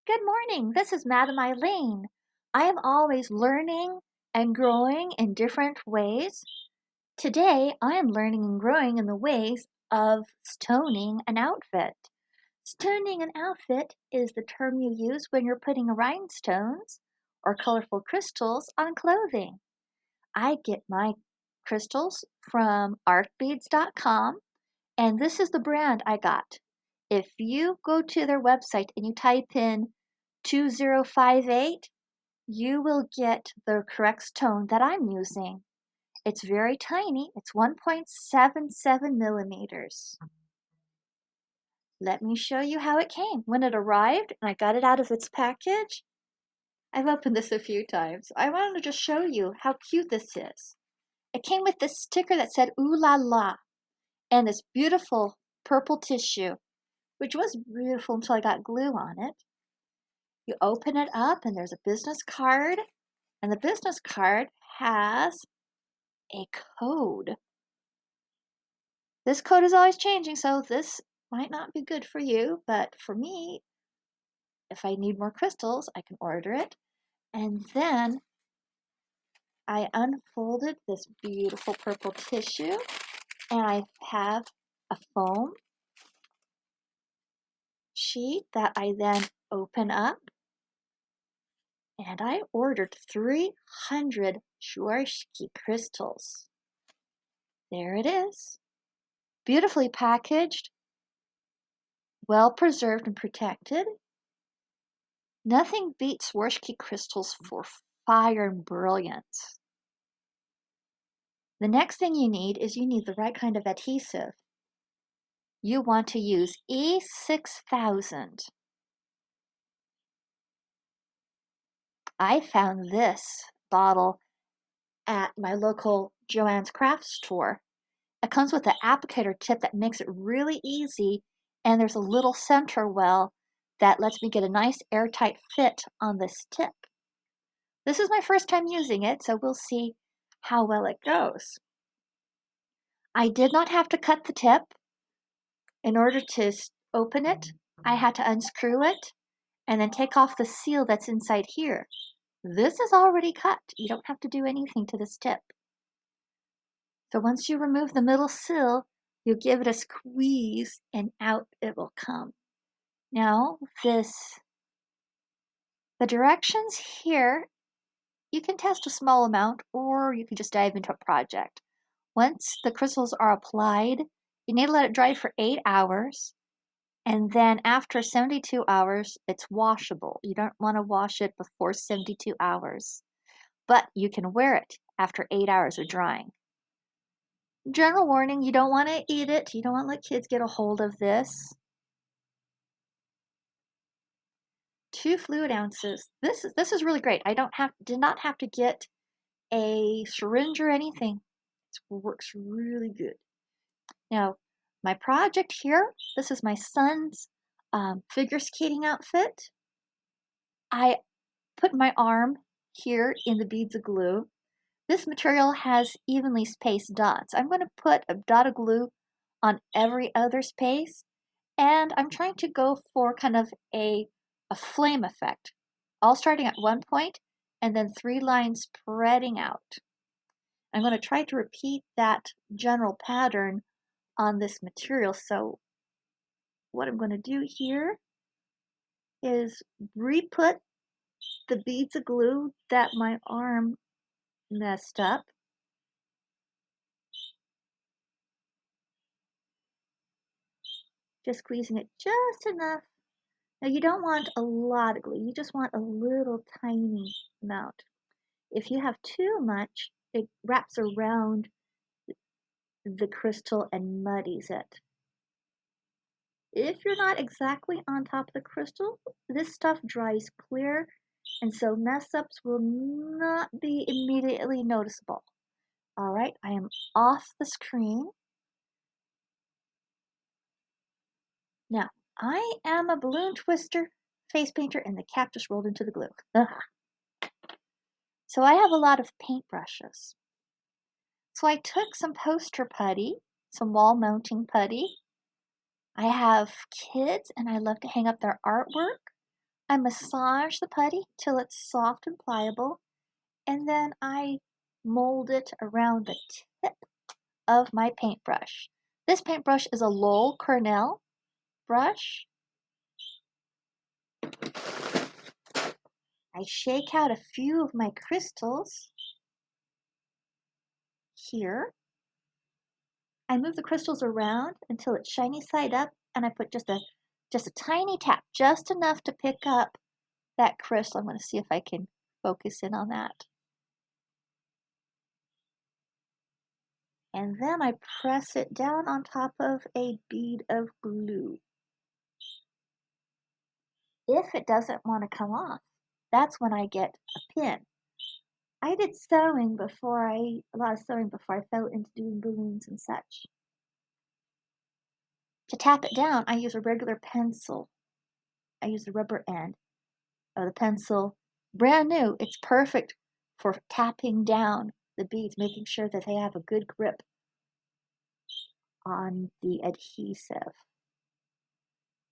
Good morning. This is Madam Eileen. I am always learning and growing in different ways. Today, I am learning and growing in the ways of stoning an outfit. Stoning an outfit is the term you use when you're putting rhinestones or colorful crystals on clothing. I get my crystals from artbeads.com, and this is the brand I got. If you go to their website and you type in 2058, you will get the correct stone that I'm using. It's very tiny. It's 1.77 millimeters. Let me show you how it came. When it arrived and I got it out of its package, I've opened this a few times. I wanted to just show you how cute this is. It came with this sticker that said "Ooh La La" and this beautiful purple tissue, which was beautiful until I got glue on it. You open it up and there's a business card, and the business card has a code. This code is always changing, so this might not be good for you, but for me, if I need more crystals, I can order it. And then I unfolded this beautiful purple tissue, and I have a foam sheet that I then open up, and I ordered 300 Swarovski crystals. There it is, beautifully packaged, well preserved and protected. Nothing beats Swarovski crystals for fire and brilliance. The next thing you need is you need the right kind of adhesive. You want to use E6000. I found this bottle at my local Joann's Craft store. It comes with an applicator tip that makes it really easy, and there's a little center well that lets me get a nice airtight fit on this tip. This is my first time using it, so we'll see how well it goes. I did not have to cut the tip. In order to open it, I had to unscrew it and then take off the seal that's inside here. This is already cut. You don't have to do anything to this tip. So once you remove the middle seal, you give it a squeeze and out it will come. Now the directions here, you can test a small amount or you can just dive into a project. Once the crystals are applied, you need to let it dry for 8 hours. And then after 72 hours, it's washable. You don't want to wash it before 72 hours. But you can wear it after 8 hours of drying. General warning, you don't want to eat it. You don't want to let kids get a hold of this. 2 fluid ounces. This is really great. Did not have to get a syringe or anything. It works really good. Now, my project here, this is my son's figure skating outfit. I put my arm here in the beads of glue. This material has evenly spaced dots. I'm going to put a dot of glue on every other space, and I'm trying to go for kind of a flame effect, all starting at one point and then 3 lines spreading out. I'm going to try to repeat that general pattern on this material. So what I'm going to do here is re-put the beads of glue that my arm messed up. Just squeezing it just enough. Now you don't want a lot of glue, you just want a little tiny amount. If you have too much, it wraps around the crystal and muddies it. If you're not exactly on top of the crystal, this stuff dries clear, and so mess ups will not be immediately noticeable. All right, I am off the screen. Now, I am a balloon twister, face painter, and the cap just rolled into the glue. Ugh. So I have a lot of paintbrushes. So I took some poster putty, some wall mounting putty. I have kids and I love to hang up their artwork. I massage the putty till it's soft and pliable, and then I mold it around the tip of my paintbrush. This paintbrush is a Lowell Cornell brush. I shake out a few of my crystals here. I move the crystals around until it's shiny side up, and I put just a tiny tap, just enough to pick up that crystal. I'm going to see if I can focus in on that. And then I press it down on top of a bead of glue. If it doesn't want to come off, that's when I get a pin. I did a lot of sewing before I fell into doing balloons and such. To tap it down, I use a regular pencil. I use the rubber end of the pencil. Brand new, it's perfect for tapping down the beads, making sure that they have a good grip on the adhesive.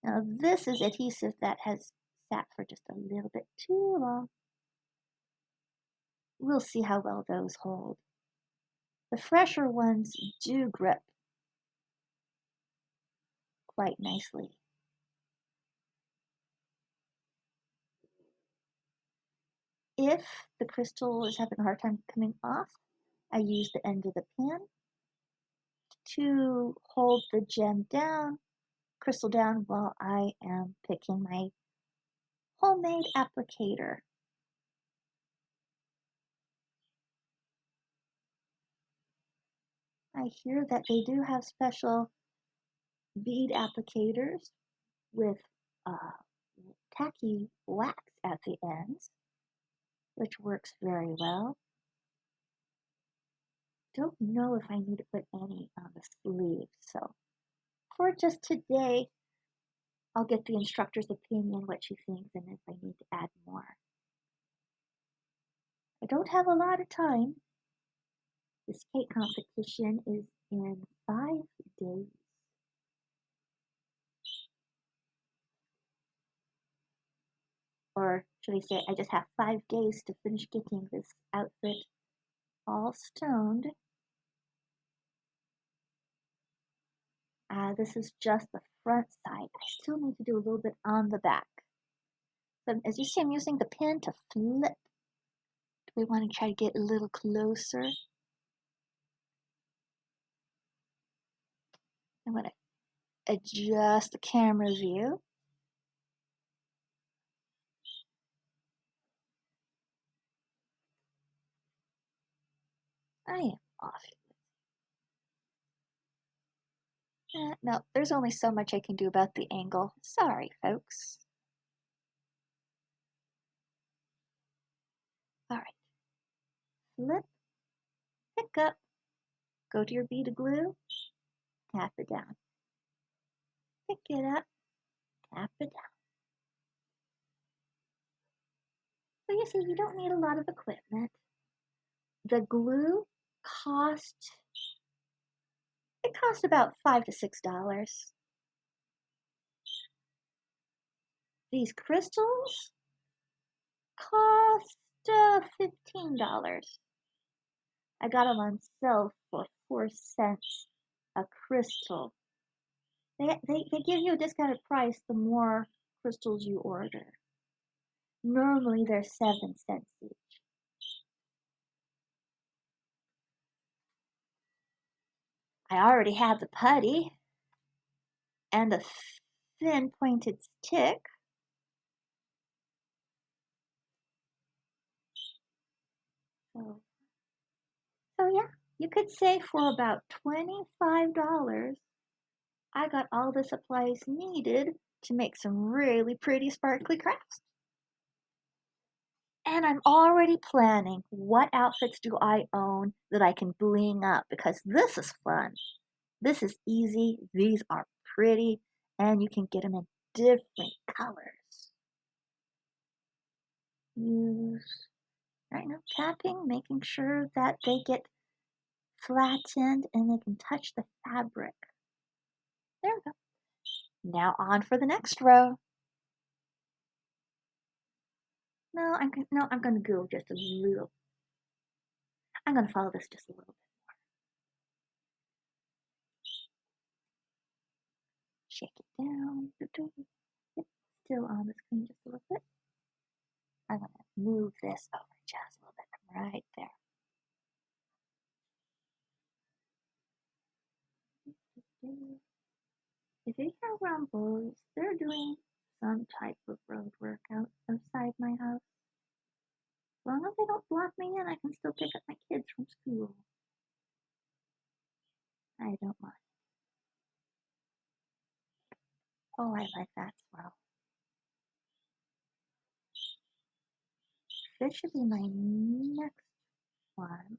Now this is adhesive that has sat for just a little bit too long. We'll see how well those hold. The fresher ones do grip quite nicely. If the crystal is having a hard time coming off, I use the end of the pin to hold the gem down, crystal down, while I am picking my homemade applicator. I hear that they do have special bead applicators with tacky wax at the ends, which works very well. Don't know if I need to put any on the sleeve, so for just today, I'll get the instructor's opinion, what she thinks, and if I need to add more. I don't have a lot of time. This cake competition is in 5 days. Or should I say, I just have 5 days to finish getting this outfit all stoned. This is just the front side. I still need to do a little bit on the back. So as you see, I'm using the pin to flip. Do we want to try to get a little closer? I'm going to adjust the camera view. I am off. No, there's only so much I can do about the angle. Sorry, folks. All right. Flip, pick up, go to your bead of glue, tap it down. Pick it up, tap it down. So you see, you don't need a lot of equipment. The glue cost about $5 to $6. These crystals cost $15. I got them on sale for 4 cents a crystal. They give you a discounted price the more crystals you order. Normally they're 7 cents each. I already had the putty and a thin pointed stick. So yeah, you could say for about $25, I got all the supplies needed to make some really pretty sparkly crafts. And I'm already planning what outfits do I own that I can bling up, because this is fun. This is easy. These are pretty, and you can get them in different colors. Use right now tapping, making sure that they get flattened and they can touch the fabric. There we go. Now on for the next row. No, I'm gonna go just a little. I'm gonna follow this just a little bit. Shake it down. Yep, still on the screen just a little bit. I'm gonna move this over just a little bit right there. If you hear rumbles, they're doing some type of road work outside my house. As long as they don't block me in, I can still pick up my kids from school. I don't mind. Oh, I like that swirl. This should be my next one.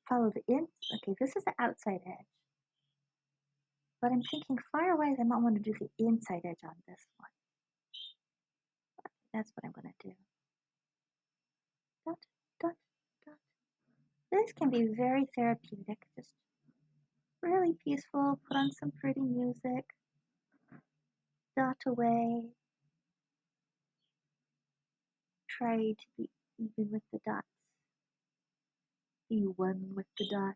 Follow the in. Okay, this is the outside edge. But I'm thinking fire-wise, I might want to do the inside edge on this one. That's what I'm going to do. Dot, dot, dot. This can be very therapeutic. Just really peaceful. Put on some pretty music. Dot away. Try to be even with the dots. Be one with the dot.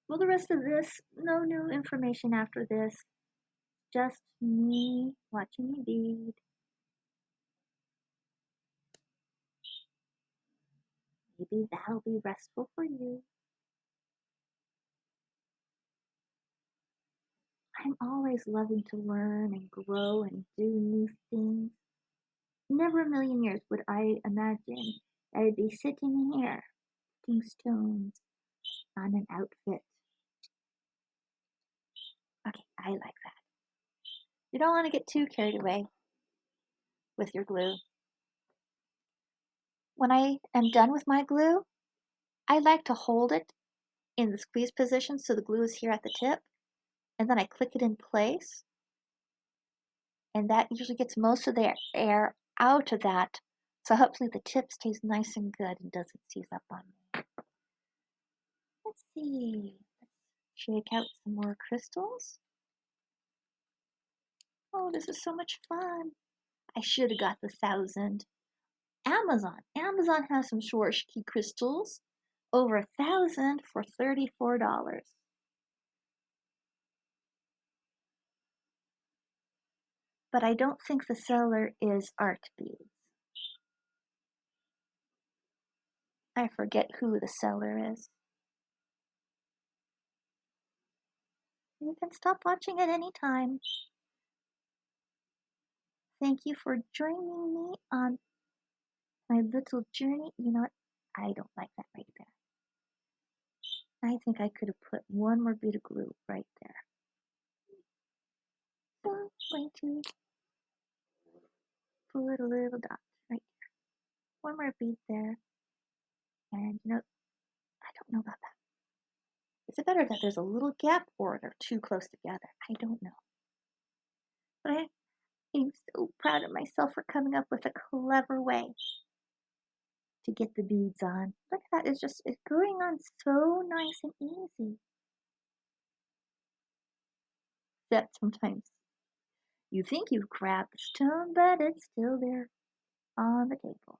Well, the rest of this, no new information after this. Just me watching me bead. Maybe that'll be restful for you. I'm always loving to learn and grow and do new things. Never a million years would I imagine I'd be sitting here putting stones on an outfit. Okay, I like that. You don't want to get too carried away with your glue. When I am done with my glue, I like to hold it in the squeeze position so the glue is here at the tip, and then I click it in place, and that usually gets most of the air out of that, so hopefully the tip stays nice and good and doesn't seize up on me. Let's see. Let's shake out some more crystals. Oh, this is so much fun. I should have got the 1,000. Amazon has some Swarovski crystals. Over 1,000 for $34. But I don't think the seller is Art Beads. I forget who the seller is. You can stop watching at any time. Thank you for joining me on my little journey. You know what? I don't like that right there. I think I could have put one more bit of glue right there. So I'm going to put a little dot right there. One more bead there. And you know, I don't know about that. Is it better that there's a little gap or they're too close together? I don't know. But I'm so proud of myself for coming up with a clever way to get the beads on. Look at that, it's going on so nice and easy. Except sometimes you think you've grabbed the stone, but it's still there on the table.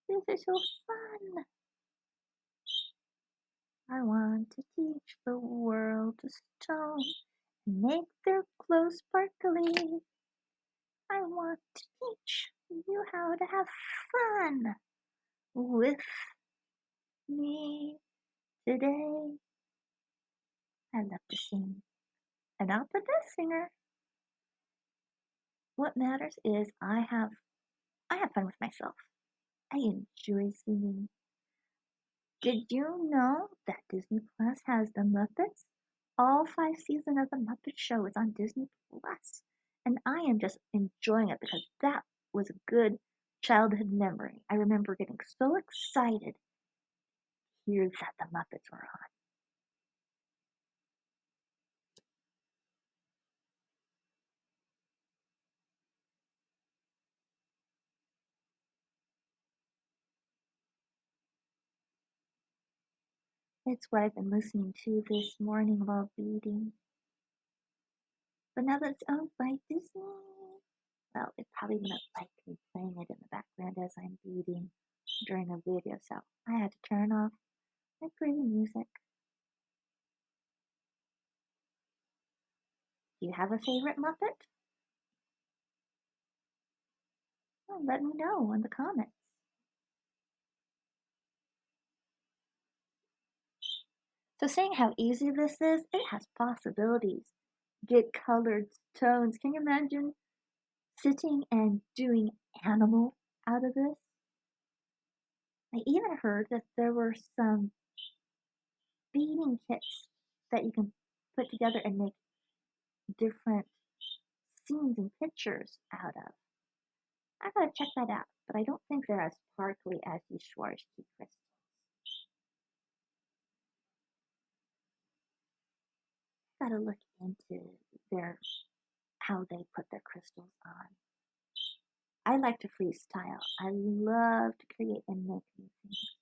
This is so fun. I want to teach the world to stone and make their clothes sparkly. I want to teach you how to have fun with me today. I love to sing. I'm not the best singer. What matters is I have fun with myself. I enjoy singing. Did you know that Disney Plus has the Muppets? All 5 seasons of the Muppet Show is on Disney Plus, and I am just enjoying it because that was a good childhood memory. I remember getting so excited to hear that the Muppets were on. It's what I've been listening to this morning while beading. But now that it's owned by Disney, well, it probably wouldn't like me playing it in the background as I'm beading during a video, so I had to turn off my pretty music. Do you have a favorite Muppet? Well, let me know in the comments. So seeing how easy this is, it has possibilities. Get colored tones. Can you imagine sitting and doing animal out of this? I even heard that there were some beading kits that you can put together and make different scenes and pictures out of. I gotta check that out, but I don't think they're as sparkly as these Swarovski crystals. Gotta look into their how they put their crystals on. I like to freestyle. I love to create and make new things.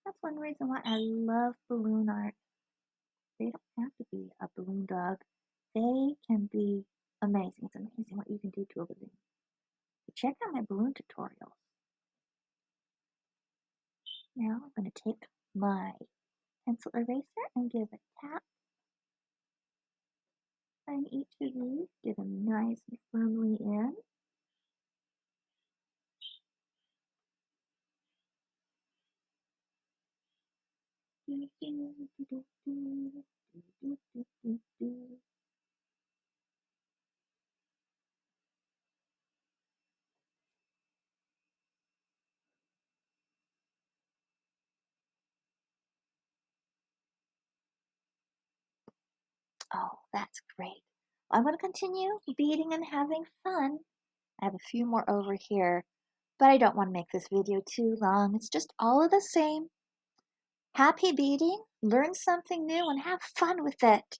That's one reason why I love balloon art. They don't have to be a balloon dog. They can be amazing. It's amazing what you can do to a balloon. Check out my balloon tutorials. Now I'm going to take my pencil eraser and give a tap on each of these. Get them nice and firmly in. Oh, that's great. I'm going to continue beading and having fun. I have a few more over here, but I don't want to make this video too long. It's just all of the same. Happy beading, learn something new, and have fun with it.